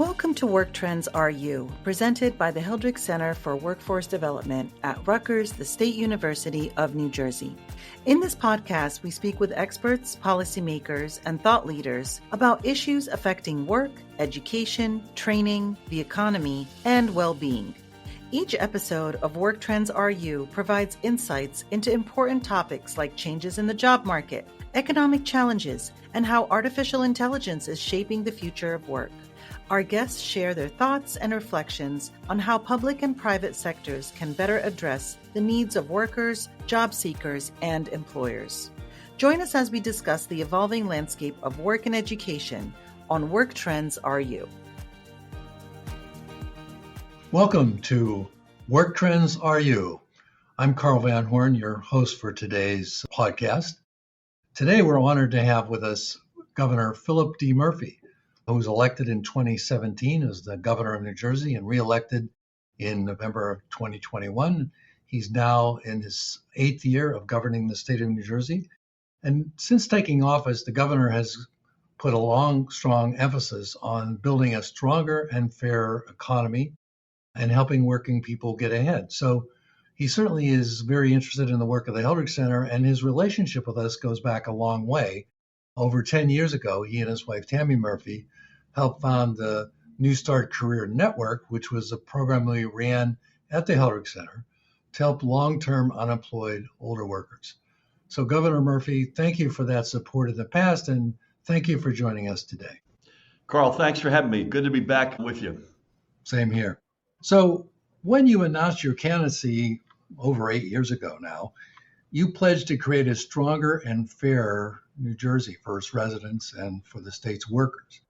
Welcome to Work Trends RU, presented by the Hildreth Center for Workforce Development at Rutgers, the State University of New Jersey. In this podcast, we speak with experts, policymakers, and thought leaders about issues affecting work, education, training, the economy, and well-being. Each episode of Work Trends RU provides insights into important topics like changes in the job market, economic challenges, and how artificial intelligence is shaping the future of work. Our guests share their thoughts and reflections on how public and private sectors can better address the needs of workers, job seekers, and employers. Join us as we discuss the evolving landscape of work and education on Work Trends RU. Welcome to Work Trends RU. I'm Carl Van Horn, your host for today's podcast. Today we're honored to have with us Governor Philip D. Murphy, who was elected in 2017 as the governor of New Jersey and reelected in November of 2021. He's now in his 8th year of governing the state of New Jersey. And since taking office, the governor has put a long, strong emphasis on building a stronger and fairer economy and helping working people get ahead. So he certainly is very interested in the work of the Hildreth Center, and his relationship with us goes back a long way. Over 10 years ago, he and his wife, Tammy Murphy, helped found the New Start Career Network, which was a program we ran at the Hildreth Center to help long-term unemployed older workers. So Governor Murphy, thank you for that support in the past, and thank you for joining us today. Carl, thanks for having me. Good to be back with you. Same here. So when you announced your candidacy over 8 years ago now, you pledged to create a stronger and fairer New Jersey for its residents and for the state's workers.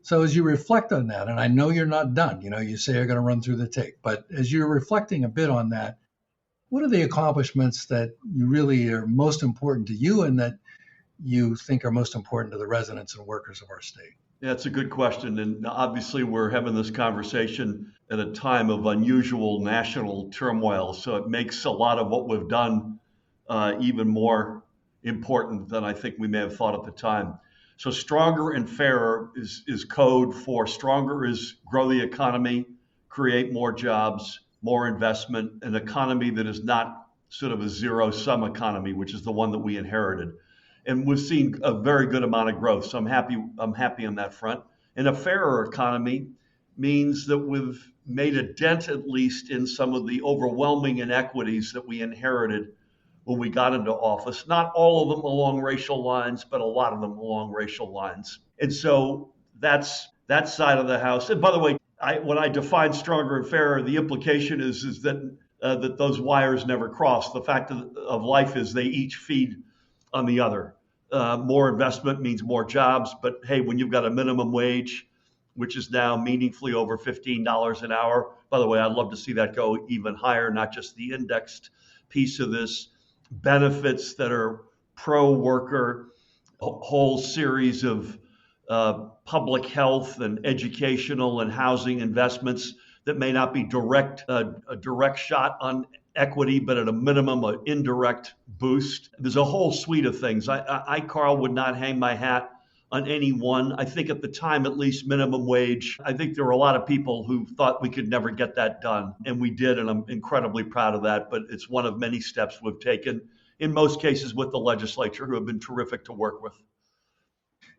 So as you reflect on that, and I know you're not done, you say you're going to run through the tape, but as you're reflecting a bit on that, what are the accomplishments that you really are most important to you and that you think are most important to the residents and workers of our state? Yeah, it's a good question. And obviously we're having this conversation at a time of unusual national turmoil. So it makes a lot of what we've done even more important than I think we may have thought at the time. So stronger and fairer is code for stronger is grow the economy, create more jobs, more investment, an economy that is not sort of a zero-sum economy, which is the one that we inherited. And we've seen a very good amount of growth. So I'm happy on that front. And a fairer economy means that we've made a dent, at least, in some of the overwhelming inequities that we inherited when we got into office. Not all of them along racial lines, but a lot of them along racial lines. And so that's that side of the house. And by the way, when I define stronger and fairer, the implication is that that those wires never cross. The fact of life is they each feed on the other. More investment means more jobs, but hey, when you've got a minimum wage, which is now meaningfully over $15 an hour, by the way, I'd love to see that go even higher, not just the indexed piece of this, benefits that are pro-worker, a whole series of public health and educational and housing investments that may not be a direct shot on equity, but at a minimum, an indirect boost. There's a whole suite of things. I, Carl, would not hang my hat on any one. I think at the time, at least minimum wage, I think there were a lot of people who thought we could never get that done. And we did, and I'm incredibly proud of that. But it's one of many steps we've taken, in most cases with the legislature, who have been terrific to work with.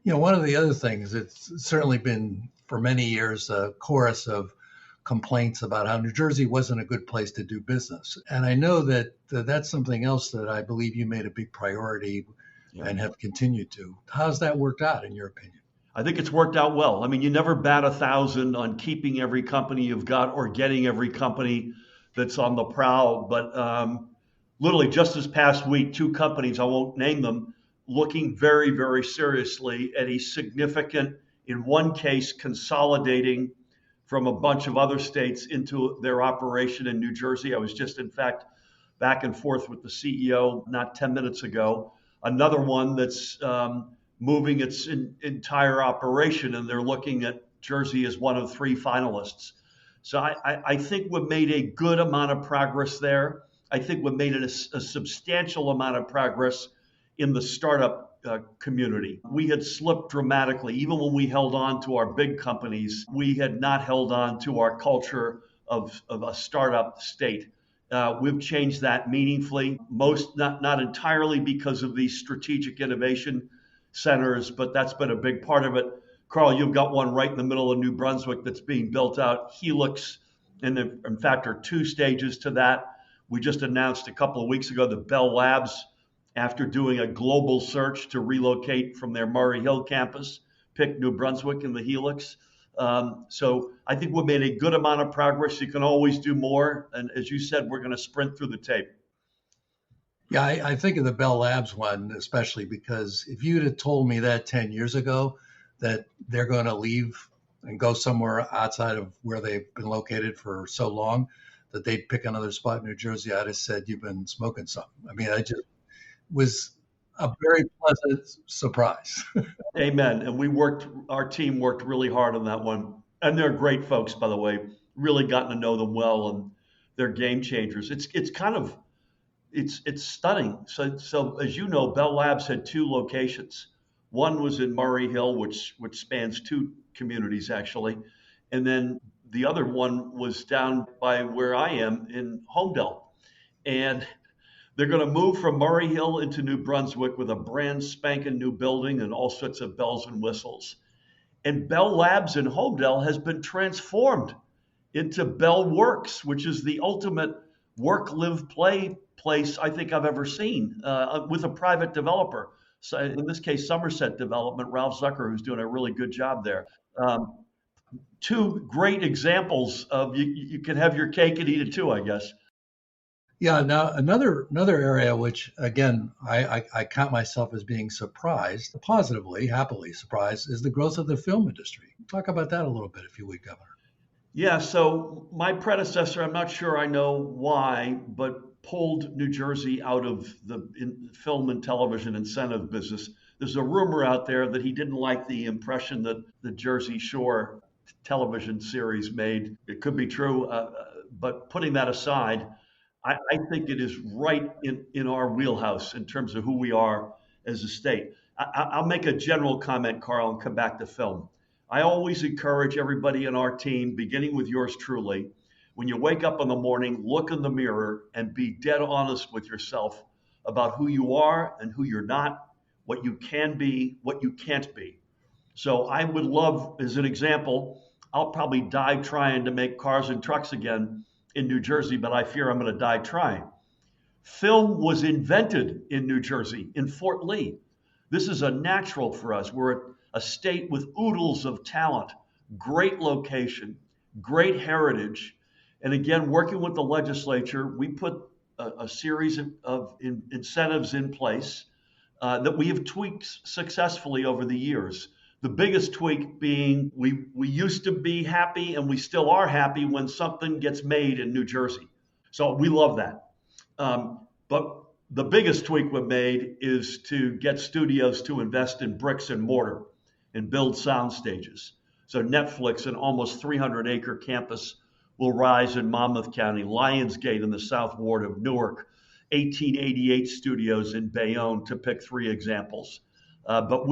One of the other things, it's certainly been for many years a chorus of complaints about how New Jersey wasn't a good place to do business. And I know that that's something else that I believe you made a big priority and have continued to. How's that worked out in your opinion? I think it's worked out well. I mean, you never bat 1,000 on keeping every company you've got or getting every company that's on the prowl. But literally just this past week, 2 companies, I won't name them, looking very, very seriously at a significant, in one case, consolidating from a bunch of other states into their operation in New Jersey. I was just, in fact, back and forth with the CEO not 10 minutes ago. Another one that's moving its entire operation, and they're looking at Jersey as one of 3 finalists. So I think we've made a good amount of progress there. I think we've made a substantial amount of progress in the startup community. We had slipped dramatically. Even when we held on to our big companies, we had not held on to our culture of a startup state. We've changed that meaningfully, not entirely because of these strategic innovation centers, but that's been a big part of it. Carl, you've got one right in the middle of New Brunswick that's being built out, Helix, and in fact are two stages to that. We just announced a couple of weeks ago that Bell Labs, after doing a global search to relocate from their Murray Hill campus, picked New Brunswick in the Helix. So I think we made a good amount of progress. You can always do more. And as you said, we're going to sprint through the tape. Yeah, I think of the Bell Labs one, especially because if you'd have told me that 10 years ago, that they're going to leave and go somewhere outside of where they've been located for so long, that they'd pick another spot in New Jersey, I'd have said, you've been smoking something. I mean, I just was a very pleasant surprise. Amen. And our team worked really hard on that one. And they're great folks, by the way, really gotten to know them well, and they're game changers. It's stunning. So as you know, Bell Labs had two locations. One was in Murray Hill, which spans two communities actually, and then the other one was down by where I am in Homedale. And they're going to move from Murray Hill into New Brunswick with a brand spanking new building and all sorts of bells and whistles. And Bell Labs in Homedale has been transformed into Bell Works, which is the ultimate work, live, play place I think I've ever seen, with a private developer. So in this case, Somerset Development, Ralph Zucker, who's doing a really good job there. Two great examples of you can have your cake and eat it too, I guess. Yeah. Now another area, which again I count myself as being surprised, positively, happily surprised, is the growth of the film industry. Talk about that a little bit, if you would, Governor. Yeah. So my predecessor, I'm not sure I know why, but pulled New Jersey out of the film and television incentive business. There's a rumor out there that he didn't like the impression that the Jersey Shore television series made. It could be true, but putting that aside, I think it is right in our wheelhouse in terms of who we are as a state. I'll make a general comment, Carl, and come back to film. I always encourage everybody in our team, beginning with yours truly, when you wake up in the morning, look in the mirror and be dead honest with yourself about who you are and who you're not, what you can be, what you can't be. So I would love, as an example, I'll probably die trying to make cars and trucks again in New Jersey, but I fear I'm going to die trying. Film was invented in New Jersey, in Fort Lee. This is a natural for us. We're a state with oodles of talent, great location, great heritage. And again, working with the legislature, we put a series of incentives in place that we have tweaked successfully over the years. The biggest tweak being we used to be happy, and we still are happy when something gets made in New Jersey. So we love that. But the biggest tweak we've made is to get studios to invest in bricks and mortar and build sound stages. So Netflix, an almost 300-acre campus, will rise in Monmouth County, Lionsgate in the South Ward of Newark, 1888 Studios in Bayonne, to pick three examples. But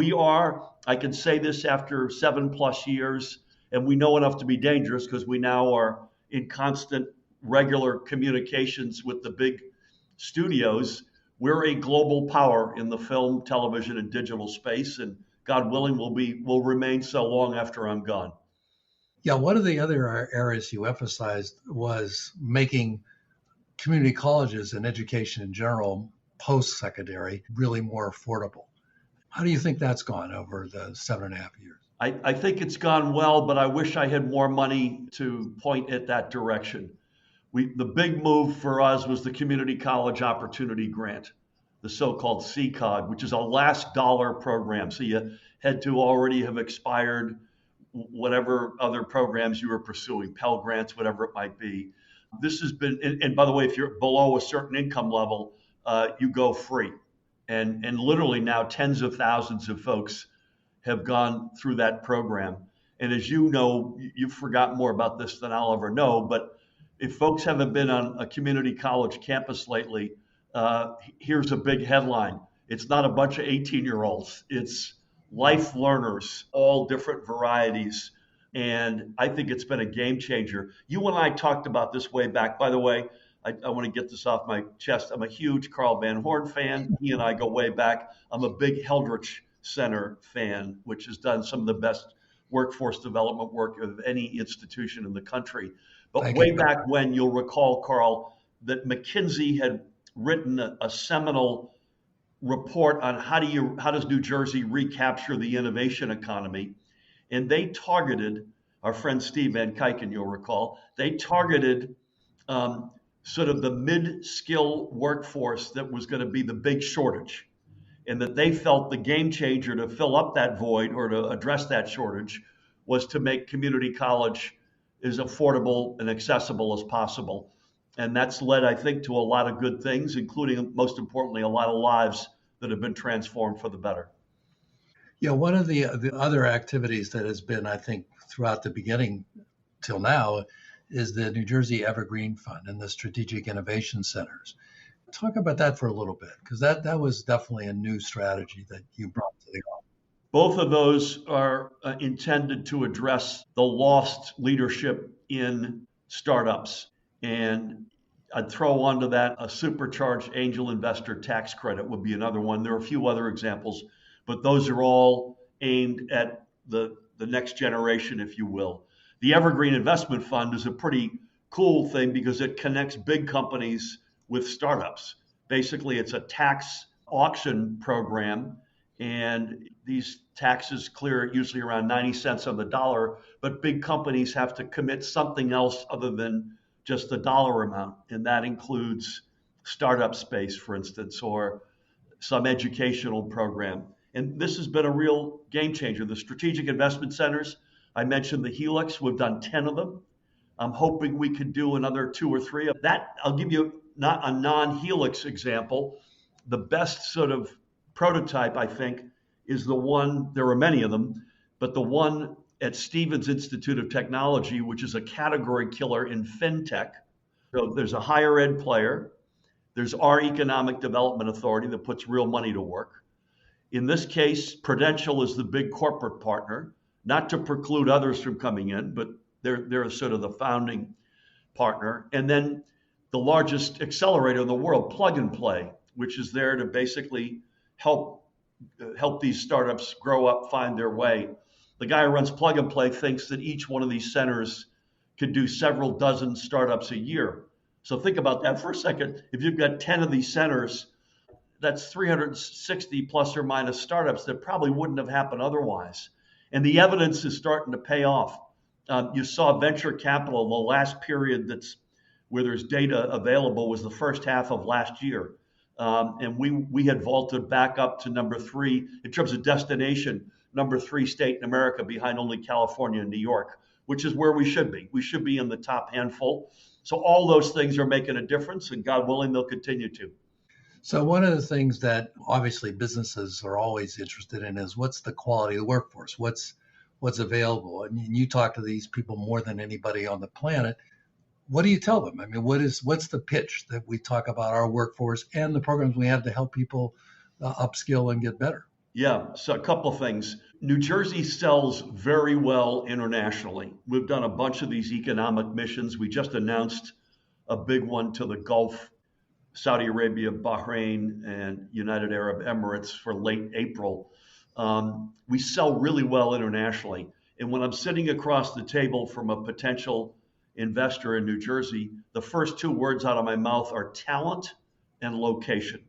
I can say this after 7+ years, and we know enough to be dangerous because we now are in constant, regular communications with the big studios. We're a global power in the film, television, and digital space, and God willing, will remain so long after I'm gone. Yeah, one of the other areas you emphasized was making community colleges and education in general, post-secondary, really more affordable. How do you think that's gone over the 7.5 years? I think it's gone well, but I wish I had more money to point at that direction. The big move for us was the Community College Opportunity Grant, the so-called CCOG, which is a last dollar program. So you had to already have expired whatever other programs you were pursuing, Pell Grants, whatever it might be. This has been, and by the way, if you're below a certain income level, you go free. And literally now tens of thousands of folks have gone through that program. And as you know, you've forgotten more about this than I'll ever know, but if folks haven't been on a community college campus lately, here's a big headline. It's not a bunch of 18-year-olds. It's life learners, all different varieties. And I think it's been a game changer. You and I talked about this way back. By the way, I want to get this off my chest. I'm a huge Carl Van Horn fan. He and I go way back. I'm a big Heldrich Center fan, which has done some of the best workforce development work of any institution in the country. But Thank way you. back when, you'll recall, Carl, that McKinsey had written a seminal report on how does New Jersey recapture the innovation economy, and they targeted our friend Steve Van Kuiken, you'll recall. They targeted um, sort of the mid-skill workforce that was going to be the big shortage, and that they felt the game changer to fill up that void or to address that shortage was to make community college as affordable and accessible as possible. And that's led, I think, to a lot of good things, including, most importantly, a lot of lives that have been transformed for the better. Yeah, one of the other activities that has been, I think, throughout the beginning till now is the New Jersey Evergreen Fund and the Strategic Innovation Centers. Talk about that for a little bit, because that was definitely a new strategy that you brought to the office. Both of those are intended to address the lost leadership in startups. And I'd throw onto that a supercharged angel investor tax credit would be another one. There are a few other examples, but those are all aimed at the next generation, if you will. The Evergreen Investment Fund is a pretty cool thing because it connects big companies with startups. Basically, it's a tax auction program, and these taxes clear usually around 90 cents on the dollar, but big companies have to commit something else other than just the dollar amount. And that includes startup space, for instance, or some educational program. And this has been a real game changer. The strategic investment centers, I mentioned the Helix, we've done 10 of them. I'm hoping we could do another 2 or 3 of that. I'll give you not a non-Helix example. The best sort of prototype, I think, is the one, there are many of them, but the one at Stevens Institute of Technology, which is a category killer in fintech. So there's a higher ed player. There's our Economic Development Authority that puts real money to work. In this case, Prudential is the big corporate partner, not to preclude others from coming in, but they're sort of the founding partner. And then the largest accelerator in the world, Plug and Play, which is there to basically help these startups grow up, find their way. The guy who runs Plug and Play thinks that each one of these centers could do several dozen startups a year. So think about that for a second. If you've got 10 of these centers, that's 360 plus or minus startups that probably wouldn't have happened otherwise. And the evidence is starting to pay off. You saw venture capital, the last period that's where there's data available was the first half of last year. And we had vaulted back up to number 3 in terms of destination, number 3 state in America behind only California and New York, which is where we should be. We should be in the top handful. So all those things are making a difference, and God willing, they'll continue to. So one of the things that obviously businesses are always interested in is what's the quality of the workforce, what's available. I mean, you talk to these people more than anybody on the planet. What do you tell them? I mean, what's the pitch that we talk about our workforce and the programs we have to help people upskill and get better? Yeah, so a couple of things. New Jersey sells very well internationally. We've done a bunch of these economic missions. We just announced a big one to the Gulf, Saudi Arabia, Bahrain, and United Arab Emirates for late April. We sell really well internationally. And when I'm sitting across the table from a potential investor in New Jersey, the first 2 words out of my mouth are talent and location.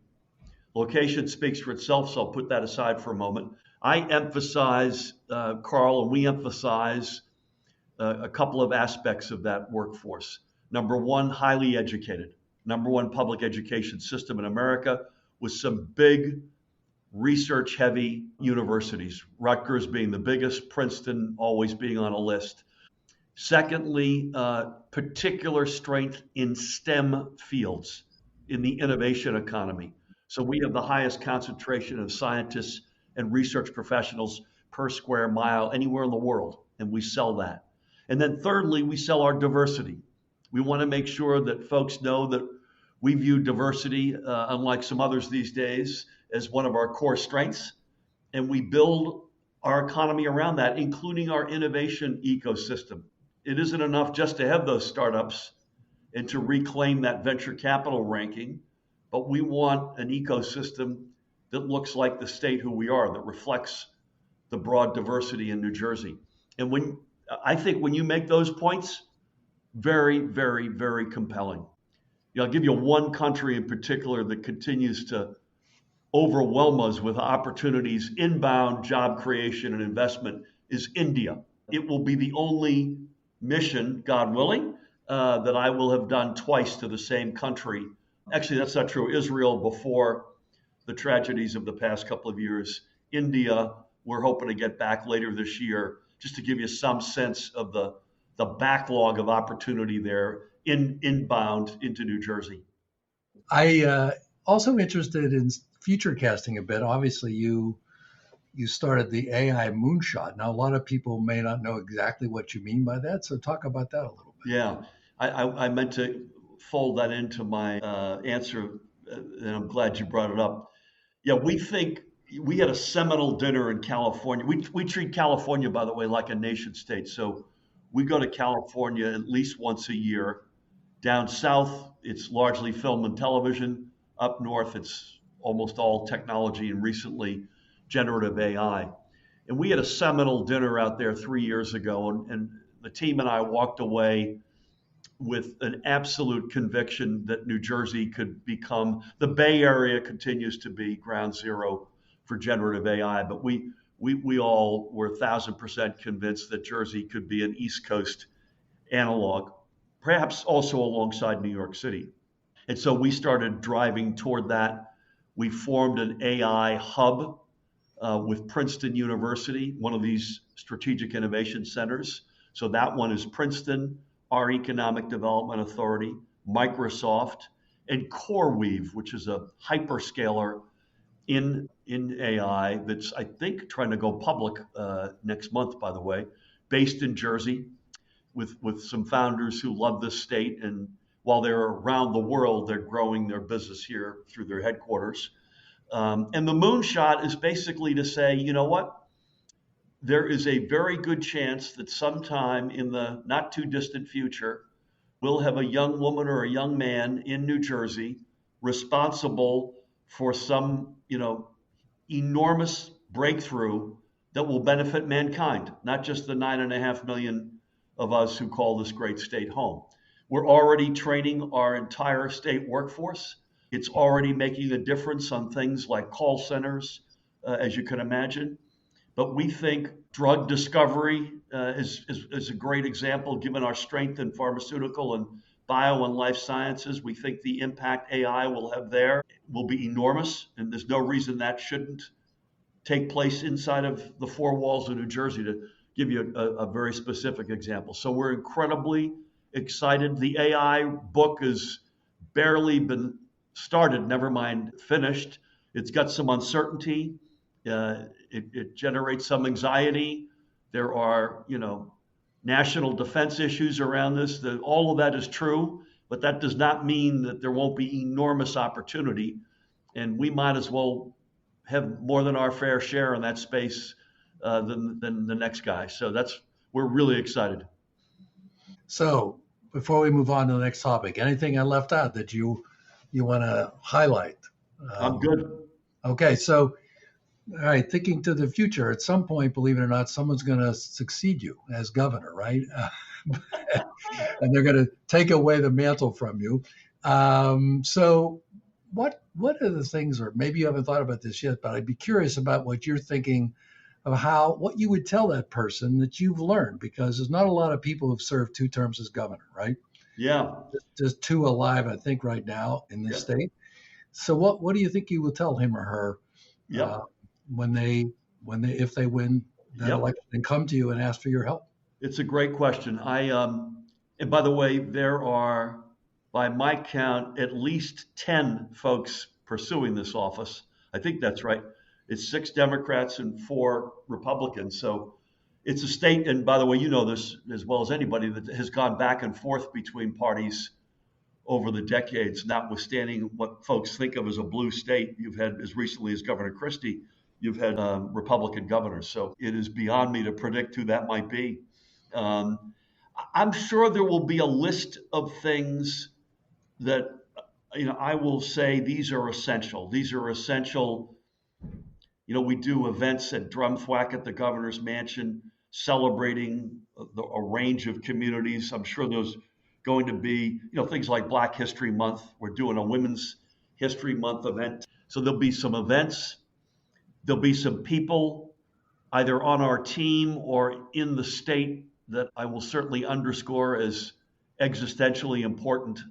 Location speaks for itself, so I'll put that aside for a moment. I emphasize, Carl, and we emphasize a couple of aspects of that workforce. Number one, highly educated. Number one public education system in America with some big research-heavy universities, Rutgers being the biggest, Princeton always being on a list. Secondly, particular strength in STEM fields, in the innovation economy. So we have the highest concentration of scientists and research professionals per square mile anywhere in the world, and we sell that. And then thirdly, we sell our diversity. We want to make sure that folks know that We view diversity, unlike some others these days, as one of our core strengths, and we build our economy around that, including our innovation ecosystem. It isn't enough just to have those startups and to reclaim that venture capital ranking, but we want an ecosystem that looks like the state who we are, that reflects the broad diversity in New Jersey. And I think when you make those points, very, very, very compelling. I'll give you one country in particular that continues to overwhelm us with opportunities, inbound job creation and investment is India. It will be the only mission, God willing, that I will have done twice to the same country. Actually, that's not true. Israel before the tragedies of the past couple of years. India, we're hoping to get back later this year, just to give you some sense of the backlog of opportunity there inbound into New Jersey. Also interested in future casting a bit. Obviously, you started the AI moonshot. Now, a lot of people may not know exactly what you mean by that, so talk about that a little bit. Yeah, I meant to fold that into my answer, and I'm glad you brought it up. Yeah, we had a seminal dinner in California. We treat California, by the way, like a nation state. So we go to California at least once a year. Down south, it's largely film and television. Up north, it's almost all technology and recently generative AI. And we had a seminal dinner out there 3 years ago, and the team and I walked away with an absolute conviction that New Jersey could become, the Bay Area continues to be ground zero for generative AI, but we all were 1,000% convinced that Jersey could be an East Coast analog, perhaps also alongside New York City. And so we started driving toward that. We formed an AI hub with Princeton University, one of these strategic innovation centers. So that one is Princeton, our Economic Development Authority, Microsoft, and CoreWeave, which is a hyperscaler in AI that's, I think, trying to go public next month, by the way, based in Jersey with some founders who love this state. And while they're around the world, they're growing their business here through their headquarters. And the moonshot is basically to say, you know what? There is a very good chance that sometime in the not too distant future, we'll have a young woman or a young man in New Jersey responsible for some, enormous breakthrough that will benefit mankind, not just the 9.5 million of us who call this great state home. We're already training our entire state workforce. It's already making a difference on things like call centers, as you can imagine. But we think drug discovery is a great example, given our strength in pharmaceutical and bio and life sciences. We think the impact AI will have there will be enormous, and there's no reason that shouldn't take place inside of the four walls of New Jersey, to give you a very specific example. So we're incredibly excited. The AI book has barely been started, never mind finished. It's got some uncertainty. It generates some anxiety. There are, national defense issues around this. All of that is true, but that does not mean that there won't be enormous opportunity. And we might as well have more than our fair share in that space than the next guy. So we're really excited. So before we move on to the next topic, anything I left out that you want to highlight? I'm good. Okay, so all right, thinking to the future, at some point, believe it or not, someone's going to succeed you as governor, right? And they're going to take away the mantle from you. So what are the things, or maybe you haven't thought about this yet, but I'd be curious about what you're thinking of what you would tell that person that you've learned, because there's not a lot of people who've served 2 terms as governor, right? Yeah. Just 2 alive, I think, right now in this state. So what do you think you will tell him or her if they win that election and come to you and ask for your help? It's a great question. And by the way, there are, by my count, at least 10 folks pursuing this office. I think that's right. It's 6 Democrats and 4 Republicans. So it's a state, and by the way, you know this as well as anybody, that has gone back and forth between parties over the decades, notwithstanding what folks think of as a blue state. You've had, as recently as Governor Christie, you've had Republican governors. So it is beyond me to predict who that might be. I'm sure there will be a list of things that, I will say these are essential. These are essential. We do events at Drumthwack at the governor's mansion celebrating a range of communities. I'm sure there's going to be, things like Black History Month. We're doing a Women's History Month event. So there'll be some events. There'll be some people either on our team or in the state that I will certainly underscore as existentially important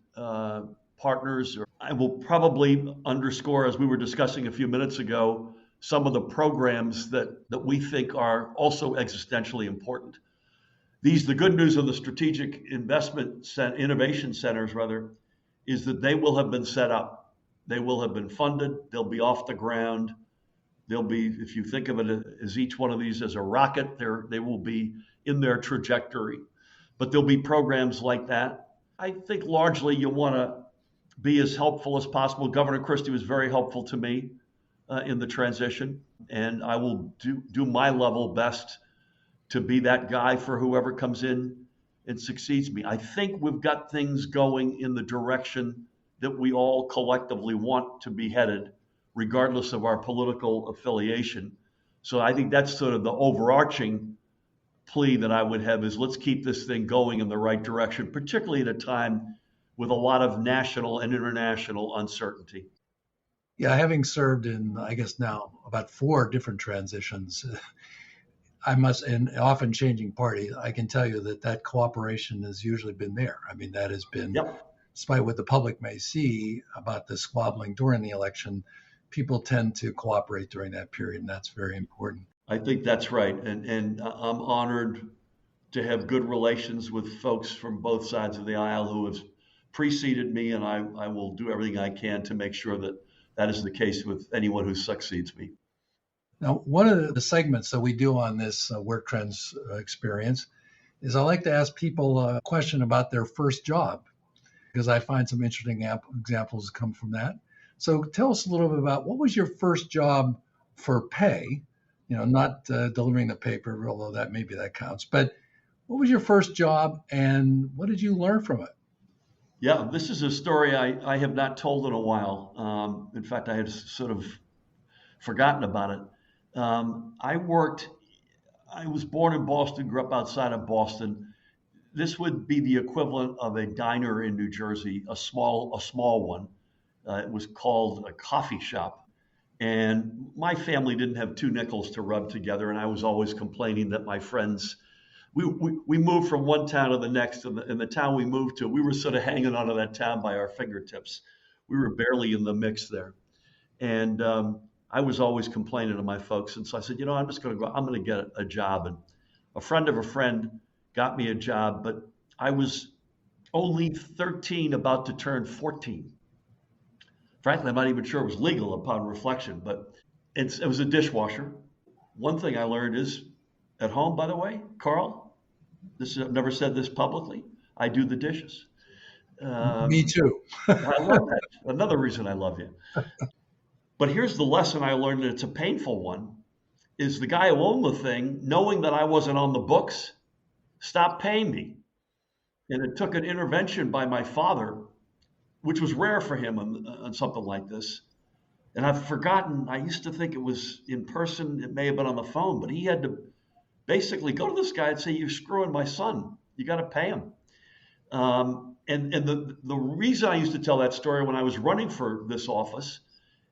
partners. I will probably underscore, as we were discussing a few minutes ago, some of the programs that we think are also existentially important. The good news of the strategic innovation centers, is that they will have been set up. They will have been funded. They'll be off the ground. They'll be, if you think of it as each one of these as a rocket, they will be in their trajectory. But there'll be programs like that. I think largely you want to be as helpful as possible. Governor Christie was very helpful to me in the transition, and I will do my level best to be that guy for whoever comes in and succeeds me. I think we've got things going in the direction that we all collectively want to be headed, regardless of our political affiliation. So I think that's sort of the overarching plea that I would have is let's keep this thing going in the right direction, particularly at a time with a lot of national and international uncertainty. Yeah, having served in, I guess now about 4 different transitions, and often changing parties, I can tell you that cooperation has usually been there. I mean, that has been, despite what the public may see about the squabbling during the election, people tend to cooperate during that period, and that's very important. I think that's right. And I'm honored to have good relations with folks from both sides of the aisle who have preceded me, and I will do everything I can to make sure that is the case with anyone who succeeds me. Now, one of the segments that we do on this Work Trends experience is I like to ask people a question about their first job, because I find some interesting examples come from that. So tell us a little bit about what was your first job for pay, not delivering the paper, although maybe that counts, but what was your first job and what did you learn from it? Yeah, this is a story I have not told in a while. In fact, I had sort of forgotten about it. I was born in Boston, grew up outside of Boston. This would be the equivalent of a diner in New Jersey, a small one. It was called a coffee shop. And my family didn't have 2 nickels to rub together. And I was always complaining that my friends, we moved from one town to the next. And the town we moved to, we were sort of hanging onto that town by our fingertips. We were barely in the mix there. And I was always complaining to my folks. And so I said, I'm going to get a job. And a friend of a friend got me a job, but I was only 13, about to turn 14. Frankly, I'm not even sure it was legal upon reflection, but it was a dishwasher. One thing I learned is at home, by the way, Carl, I've never said this publicly, I do the dishes. Me too. I love that. Another reason I love you. But here's the lesson I learned, and it's a painful one, is the guy who owned the thing, knowing that I wasn't on the books, stopped paying me. And it took an intervention by my father, which was rare for him on something like this. And I've forgotten, I used to think it was in person, it may have been on the phone, but he had to basically go to this guy and say, you're screwing my son, you got to pay him. And the reason I used to tell that story when I was running for this office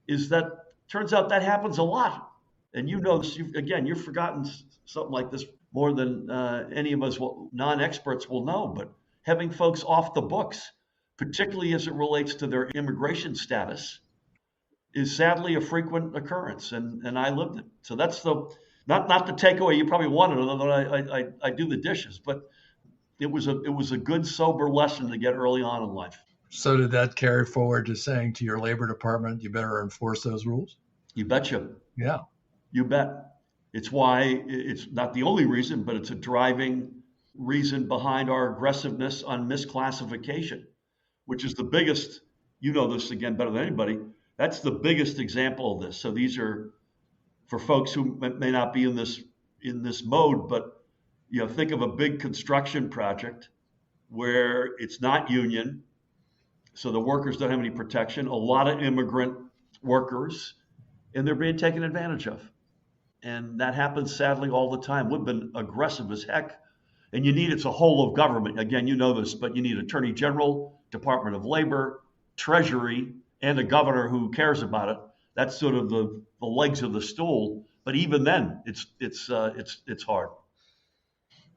is that turns out that happens a lot. And you've forgotten something like this more than any of us non-experts will know, but having folks off the books, particularly as it relates to their immigration status, is sadly a frequent occurrence, and I lived it. So that's not the takeaway you probably wanted, although I do the dishes, but it was a good sober lesson to get early on in life. So did that carry forward to saying to your labor department, you better enforce those rules? You betcha. Yeah. You bet. It's why it's not the only reason, but it's a driving reason behind our aggressiveness on misclassification. which is the biggest, you know this again better than anybody, that's the biggest example of this. So these are for folks who may not be in this mode, but think of a big construction project where it's not union, so the workers don't have any protection, a lot of immigrant workers, and they're being taken advantage of. And that happens sadly all the time. We've been aggressive as heck. And it's a whole of government. Again, you know this, but you need Attorney General, Department of Labor, Treasury, and a governor who cares about it. That's sort of the legs of the stool. But even then, it's hard.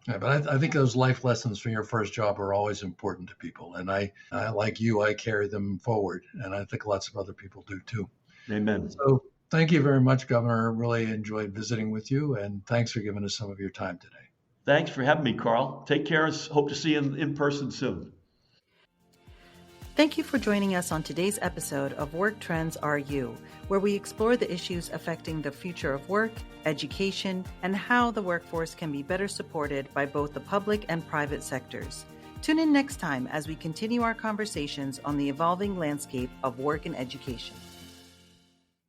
Yeah, but I think those life lessons from your first job are always important to people. And I like you, I carry them forward. And I think lots of other people do too. Amen. So thank you very much, Governor. Really enjoyed visiting with you. And thanks for giving us some of your time today. Thanks for having me, Carl. Take care. Hope to see you in person soon. Thank you for joining us on today's episode of Work Trends Are You, where we explore the issues affecting the future of work, education, and how the workforce can be better supported by both the public and private sectors. Tune in next time as we continue our conversations on the evolving landscape of work and education.